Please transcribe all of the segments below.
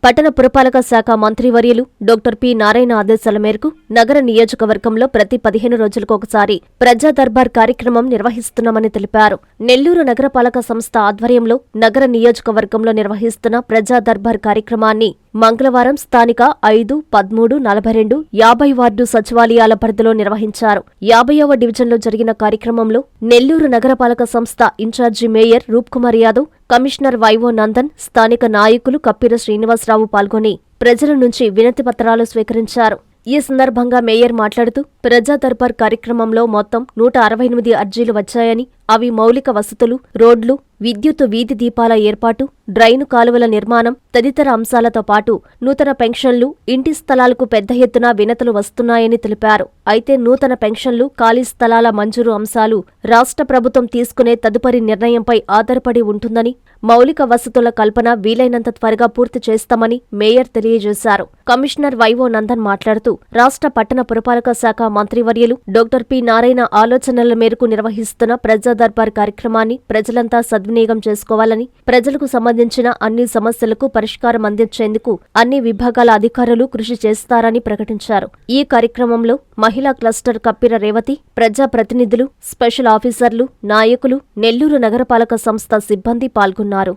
పట్టణ పురపాలక శాఖ మంత్రివర్యులు డాక్టర్ పి. నారాయణ ఆదేశాల మేరకు నగర నియోజకవర్గంలో ప్రతి 15 రోజులకు ఒకసారి ప్రజా దర్బార్ కార్యక్రమం నిర్వహిస్తున్నామని తెలిపారు. నెల్లూరు నగరపాలక సంస్థ ఆధ్వర్యంలో నగర నియోజకవర్గంలో నిర్వహిస్తున్న ప్రజా దర్బార్ కార్యక్రమాన్ని మంగళవారం స్థానిక 5, 13, 42, 50 వార్డు సచివాలయాల పరిధిలో నిర్వహించారు. 50వ డివిజన్లో జరిగిన కార్యక్రమంలో నెల్లూరు నగరపాలక సంస్థ incharge mayor Roopkumar Yadav, commissioner Y O Nandan, స్థానిక నాయకులు కప్పిర శ్రీనివాసరావు పాల్గొని ప్రజల నుంచి వినతి పత్రాలు స్వీకరించారు. ఈ సందర్భంగా మేయర్ మాట్లాడుతూ ప్రజా దర్బార్ కార్యక్రమంలో మొత్తం 168 అర్జీలు వచ్చాయని, అవి మౌలిక వసతులు, రోడ్లు, విద్యుత్ వీధి దీపాల ఏర్పాటు, డ్రైను కాలువల నిర్మాణం తదితర అంశాలతో పాటు నూతన పెన్షన్లు, ఇంటి స్థలాలకు పెద్ద ఎత్తున వినతులు వస్తున్నాయని తెలిపారు. అయితే నూతన పెన్షన్లు, ఖాళీ స్థలాల మంజూరు అంశాలు రాష్ట్ర ప్రభుత్వం తీసుకునే తదుపరి నిర్ణయంపై ఆధారపడి ఉంటుందని, మౌలిక వసతుల కల్పన వీలైనంత త్వరగా పూర్తి చేస్తామని మేయర్ తెలియజేశారు. కమిషనర్ వైవో నందన్ మాట్లాడుతూ రాష్ట్ర పట్టణ పురపాలక శాఖ మంత్రివర్యులు డాక్టర్ పి. నారాయణ ఆలోచనల మేరకు నిర్వహిస్తున్న ప్రజా దర్బార్ కార్యక్రమాన్ని ప్రజలంతా సద్వినియోగం చేసుకోవాలని, ప్రజలకు సంబంధించిన అన్ని సమస్యలకు పరిష్కారం అందించేందుకు అన్ని విభాగాల అధికారులు కృషి చేస్తారని ప్రకటించారు. ఈ కార్యక్రమంలో మహిళా క్లస్టర్ కప్పిర రేవతి, ప్రజా ప్రతినిధులు, స్పెషల్ ఆఫీసర్లు, నాయకులు, నెల్లూరు నగరపాలక సంస్థ సిబ్బంది పాల్గొన్నారు.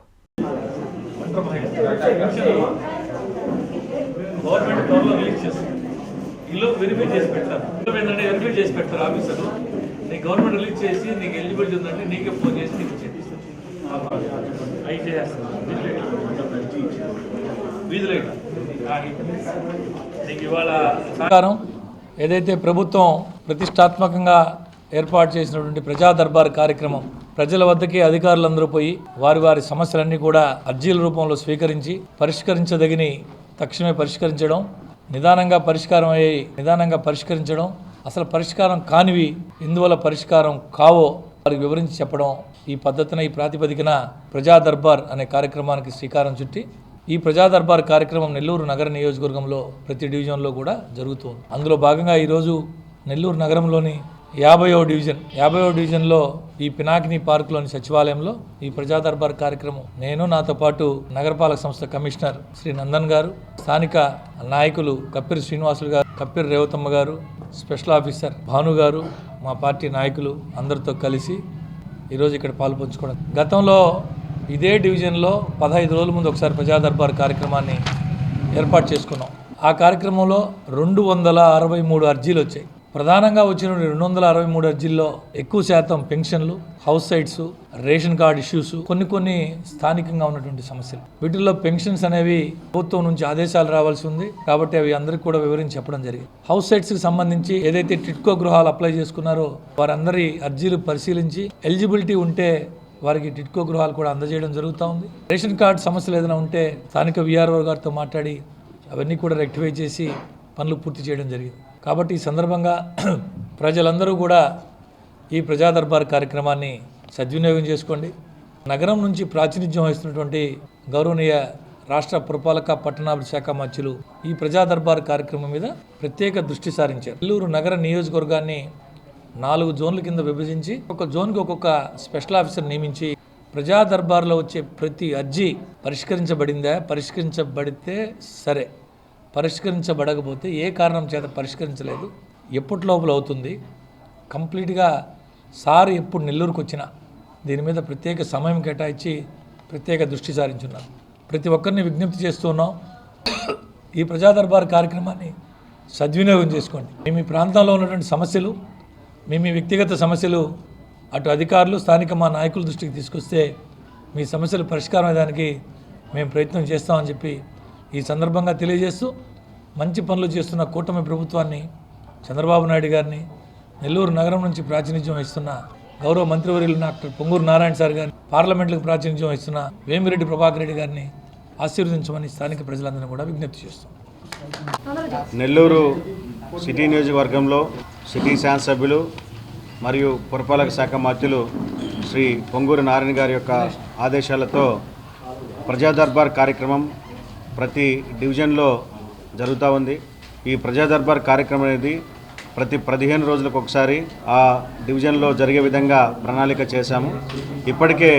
గవర్నమెంట్ రిలీజ్ చేసి నీకు ఎలిజిబిలిటీ ఉందంటే నీకే ఫోన్ చేసి నీకు నీకు ఇవాళ సహకారం ఏదైతే ప్రభుత్వం ప్రతిష్టాత్మకంగా ఏర్పాటు చేసినటువంటి ప్రజా దర్బార్ కార్యక్రమం ప్రజల వద్దకి అధికారులందరూ పోయి వారి వారి సమస్యలన్నీ కూడా అర్జీల రూపంలో స్వీకరించి పరిష్కరించదగిని తక్షణమే పరిష్కరించడం, నిదానంగా పరిష్కరించడం, అసలు పరిష్కారం కానివి ఎందువల్ల పరిష్కారం కావో వారికి వివరించి చెప్పడం, ఈ పద్ధతిన ఈ ప్రాతిపదికన ప్రజా దర్బార్ అనే కార్యక్రమానికి శ్రీకారం చుట్టి ఈ ప్రజా దర్బార్ కార్యక్రమం నెల్లూరు నగర నియోజకవర్గంలో ప్రతి డివిజన్లో కూడా జరుగుతుంది. అందులో భాగంగా ఈరోజు నెల్లూరు నగరంలోని 50వ డివిజన్లో ఈ పినాకిని పార్కులోని సచివాలయంలో ఈ ప్రజా దర్బార్ కార్యక్రమం నేను, నాతో పాటు నగరపాలక సంస్థ కమిషనర్ శ్రీ నందన్ గారు, స్థానిక నాయకులు కప్పిర శ్రీనివాసులు గారు, కప్పిర రేవతమ్మ గారు, స్పెషల్ ఆఫీసర్ భాను గారు, మా పార్టీ నాయకులు అందరితో కలిసి ఈరోజు ఇక్కడ పాల్పంచుకోవడం. గతంలో ఇదే డివిజన్లో 15 రోజుల ముందు ఒకసారి ప్రజా దర్బార్ కార్యక్రమాన్ని ఏర్పాటు చేసుకున్నాం. ఆ కార్యక్రమంలో 263 అర్జీలు వచ్చాయి. ప్రధానంగా వచ్చిన 263 అర్జీల్లో ఎక్కువ శాతం పెన్షన్లు, house sites, ration card issues, కొన్ని స్థానికంగా ఉన్నటువంటి సమస్యలు. వీటిల్లో పెన్షన్స్ అనేవి ప్రభుత్వం నుంచి ఆదేశాలు రావాల్సి ఉంది కాబట్టి అవి అందరికీ కూడా వివరించి చెప్పడం జరిగింది. హౌస్ సైట్స్కి సంబంధించి ఏదైతే టిట్కో గృహాలు అప్లై చేసుకున్నారో వారందరి అర్జీలు పరిశీలించి ఎలిజిబిలిటీ ఉంటే వారికి టిట్కో గృహాలు కూడా అందజేయడం జరుగుతూ ఉంది. రేషన్ కార్డు సమస్యలు ఏదైనా ఉంటే స్థానిక విఆర్ఓ గారితో మాట్లాడి అవన్నీ కూడా రెక్టిఫై చేసి పనులు పూర్తి చేయడం జరిగింది. కాబట్టి ఈ సందర్భంగా ప్రజలందరూ కూడా ఈ ప్రజా దర్బార్ కార్యక్రమాన్ని సద్వినియోగం చేసుకోండి. నగరం నుంచి ప్రాతినిధ్యం వహిస్తున్నటువంటి గౌరవనీయ రాష్ట్ర పురపాలక పట్టణాభివృద్ధి శాఖ మంత్రులు ఈ ప్రజా దర్బార్ కార్యక్రమం మీద ప్రత్యేక దృష్టి సారించారు. నెల్లూరు నగర నియోజకవర్గాన్ని 4 జోన్ల కింద విభజించి ఒక జోన్కి ఒక్కొక్క స్పెషల్ ఆఫీసర్ నియమించి ప్రజా దర్బార్లో వచ్చే ప్రతి అర్జీ పరిష్కరించబడితే సరే, పరిష్కరించబడకపోతే ఏ కారణం చేత పరిష్కరించలేదు, ఎప్పటి లోపల అవుతుంది, కంప్లీట్గా సార్ ఎప్పుడు నెల్లూరుకు వచ్చినా దీని మీద ప్రత్యేక సమయం కేటాయించి ప్రత్యేక దృష్టి సారించున్నారు. ప్రతి ఒక్కరిని విజ్ఞప్తి చేస్తూ ఉన్నాం, ఈ ప్రజా దర్బార్ కార్యక్రమాన్ని సద్వినియోగం చేసుకోండి. మీ ప్రాంతంలో ఉన్నటువంటి సమస్యలు, మీ వ్యక్తిగత సమస్యలు అటు అధికారులు, స్థానిక మా నాయకుల దృష్టికి తీసుకొస్తే మీ సమస్యలు పరిష్కారం అయ్యేదానికి మేము ప్రయత్నం చేస్తామని చెప్పి ఈ సందర్భంగా తెలియజేస్తూ, మంచి పనులు చేస్తున్న కూటమి ప్రభుత్వాన్ని, చంద్రబాబు నాయుడు గారిని, నెల్లూరు నగరం నుంచి ప్రాతినిధ్యం వహిస్తున్న గౌరవ మంత్రివర్యులు డాక్టర్ పొంగూరు నారాయణ సార్ గారిని, పార్లమెంట్లకు ప్రాతినిధ్యం వహిస్తున్న వేమిరెడ్డి ప్రభాకర్ రెడ్డి గారిని ఆశీర్వదించమని స్థానిక ప్రజలందరినీ కూడా విజ్ఞప్తి చేస్తాం. నెల్లూరు సిటీ నియోజకవర్గంలో సిటీ శాసనసభ్యులు మరియు పురపాలక శాఖ మంత్రులు శ్రీ పొంగూరు నారాయణ గారి యొక్క ఆదేశాలతో ప్రజా దర్బార్ కార్యక్రమం ప్రతి డివిజన్లో జరుగుతూ ఉంది. ఈ ప్రజా దర్బార్ కార్యక్రమం అనేది ప్రతి 15 రోజులకు ఒకసారి ఆ డివిజన్లో జరిగే విధంగా ప్రణాళిక చేశాము. ఇప్పటికే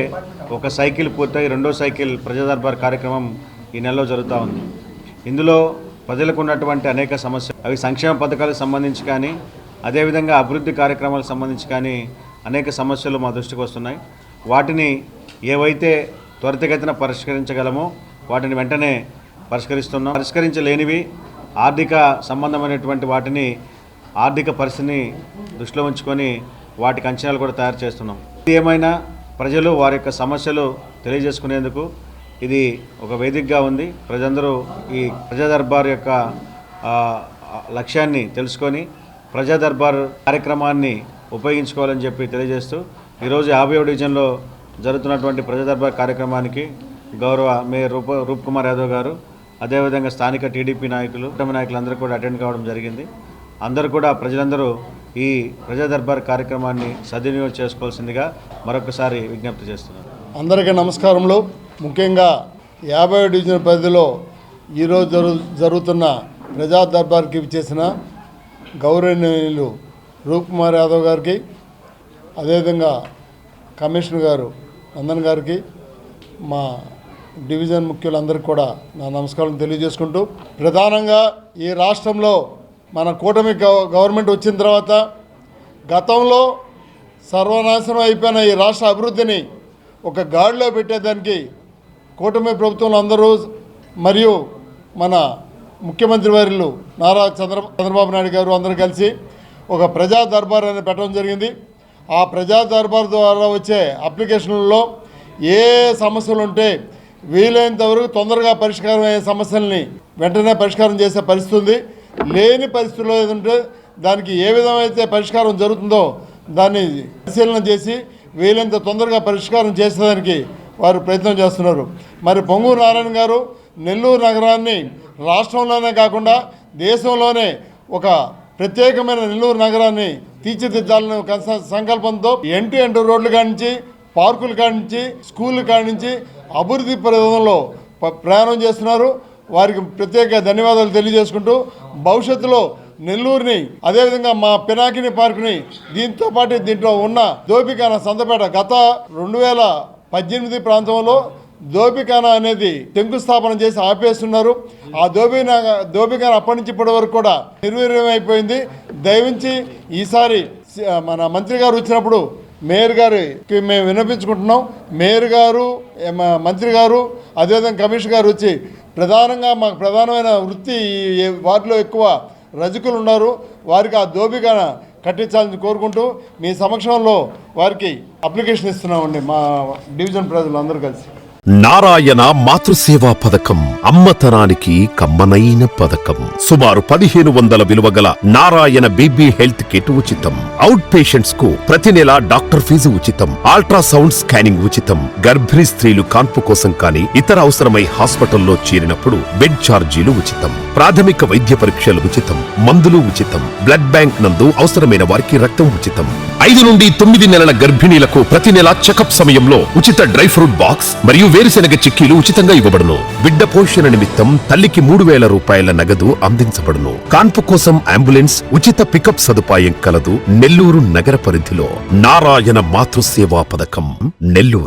ఒక సైకిల్ పూర్తయి రెండో సైకిల్ ప్రజా దర్బార్ కార్యక్రమం ఈ నెలలో జరుగుతూ ఉంది. ఇందులో ప్రజలకు ఉన్నటువంటి అనేక సమస్యలు, అవి సంక్షేమ పథకాలకు సంబంధించి కానీ, అదేవిధంగా అభివృద్ధి కార్యక్రమాలకు సంబంధించి కానీ అనేక సమస్యలు మా దృష్టికి వస్తున్నాయి. వాటిని ఏవైతే త్వరితగతిన పరిష్కరించగలమో వాటిని వెంటనే పరిష్కరిస్తున్నాం. పరిష్కరించలేనివి ఆర్థిక సంబంధమైనటువంటి వాటిని ఆర్థిక పరిస్థితిని దృష్టిలో ఉంచుకొని వాటికి అంచనాలు కూడా తయారు చేస్తున్నాం. ఏమైనా ప్రజలు వారి యొక్క సమస్యలు తెలియజేసుకునేందుకు ఇది ఒక వేదికగా ఉంది. ప్రజలందరూ ఈ ప్రజా దర్బార్ యొక్క లక్ష్యాన్ని తెలుసుకొని ప్రజా దర్బార్ కార్యక్రమాన్ని ఉపయోగించుకోవాలని చెప్పి తెలియజేస్తూ ఈరోజు 50వ డివిజన్లో జరుగుతున్నటువంటి ప్రజా దర్బార్ కార్యక్రమానికి గౌరవ మేయర్ రూప్ కుమార్ యాదవ్ గారు, అదేవిధంగా స్థానిక టీడీపీ నాయకులు, కుటుంబ నాయకులందరూ కూడా అటెండ్ కావడం జరిగింది. అందరూ కూడా ప్రజలందరూ ఈ ప్రజా దర్బార్ కార్యక్రమాన్ని సద్వినియోగం చేసుకోవాల్సిందిగా మరొకసారి విజ్ఞప్తి చేస్తున్నారు. అందరికీ నమస్కారములు. ముఖ్యంగా 50వ డివిజన్ పరిధిలో ఈరోజు జరుగుతున్న ప్రజా దర్బార్కి చేసిన గౌరవనీయులు రూప్ కుమార్ యాదవ్ గారికి, అదేవిధంగా కమిషనర్ గారు నందన్ గారికి, మా డివిజన్ ముఖ్యులందరికీ కూడా నా నమస్కారం తెలియజేసుకుంటూ, ప్రధానంగా ఈ రాష్ట్రంలో మన కూటమి గవర్నమెంట్ వచ్చిన తర్వాత గతంలో సర్వనాశనం అయిపోయిన ఈ రాష్ట్ర అభివృద్ధిని ఒక గాడిలో పెట్టేదానికి కూటమి ప్రభుత్వంలో అందరూ మరియు మన ముఖ్యమంత్రి వర్యులు నారా చంద్రబాబు నాయుడు గారు అందరూ కలిసి ఒక ప్రజా దర్బార్ అనేది పెట్టడం జరిగింది. ఆ ప్రజా దర్బార్ ద్వారా వచ్చే అప్లికేషన్లలో ఏ సమస్యలు ఉంటే వీలైనంత వరకు తొందరగా పరిష్కారం అయ్యే సమస్యల్ని వెంటనే పరిష్కారం చేసే పరిస్థితి ఉంది. లేని పరిస్థితుల్లో ఏదంటే దానికి ఏ విధమైతే పరిష్కారం జరుగుతుందో దాన్ని పరిశీలన చేసి వీలైనంత తొందరగా పరిష్కారం చేసేదానికి వారు ప్రయత్నం చేస్తున్నారు. మరి పొంగూరు నారాయణ గారు నెల్లూరు నగరాన్ని రాష్ట్రంలోనే కాకుండా దేశంలోనే ఒక ప్రత్యేకమైన నెల్లూరు నగరాన్ని తీర్చిదిద్దాలనే సంకల్పంతో ఎంటు రోడ్ల కానించి, పార్కుల కానించి, స్కూళ్ళ కానించి అభివృద్ధి ప్రయోజనంలో ప్రయాణం చేస్తున్నారు. వారికి ప్రత్యేక ధన్యవాదాలు తెలియజేసుకుంటూ భవిష్యత్తులో నెల్లూరుని, అదేవిధంగా మా పినాకిని పార్కుని, దీంతో పాటు దీంట్లో ఉన్న దోపికాన సంతపేట గత 2018 ప్రాంతంలో దోపికాన అనేది శంకుస్థాపన చేసి ఆపేస్తున్నారు. ఆ దోపికాన అప్పటి నుంచి ఇప్పటి వరకు కూడా నిర్వీర్యం అయిపోయింది. దయవించి ఈసారి మన మంత్రి గారు వచ్చినప్పుడు మేయర్ గారికి మేము విన్నపించుకుంటున్నాం. మేయర్ గారు, మంత్రి గారు, అదేవిధంగా కమిషనర్ గారు వచ్చి ప్రధానంగా మాకు ప్రధానమైన వృత్తి వాటిలో ఎక్కువ రజకులు ఉన్నారు, వారికి ఆ దోపికాన కట్టించాలని కోరుకుంటూ మీ సమక్షంలో వారికి అప్లికేషన్ ఇస్తున్నామండి మా డివిజన్ ప్రజలు అందరూ కలిసి. నారాయణ మాతృసేవా పథకం అమ్మతనానికి కమ్మనైన పథకం. సుమారు 1500 విలువ గల నారాయణ బీబీ హెల్త్ కిట్ ఉచితం. అవుట్ పేషెంట్స్ కు ప్రతి నెల డాక్టర్ ఫీజు ఉచితం. అల్ట్రాసౌండ్ స్కానింగ్ ఉచితం. గర్భిణీ స్త్రీలు కాన్పు కోసం కానీ ఇతర అవసరమై హాస్పిటల్లో చేరినప్పుడు బెడ్ ఛార్జీలు ఉచితం. ప్రాథమిక వైద్య పరీక్షలు ఉచితం. మందులు ఉచితం. బ్లడ్ బ్యాంక్ నందు అవసరమైన వారికి రక్తం ఉచితం. 5 నుండి 9 నెలల గర్భిణీలకు ప్రతి నెల చెకప్ సమయంలో ఉచిత డ్రై ఫ్రూట్ బాక్స్ మరియు వేరుశెనగ చిక్కీలు ఉచితంగా ఇవ్వబడును. బిడ్డ పోషణ నిమిత్తం తల్లికి 3000 రూపాయల నగదు అందించబడును. కాన్పు కోసం అంబులెన్స్ ఉచిత పికప్ సదుపాయం కలదు. నెల్లూరు నగర పరిధిలో నారాయణ మాతృసేవా పథకం, నెల్లూరు.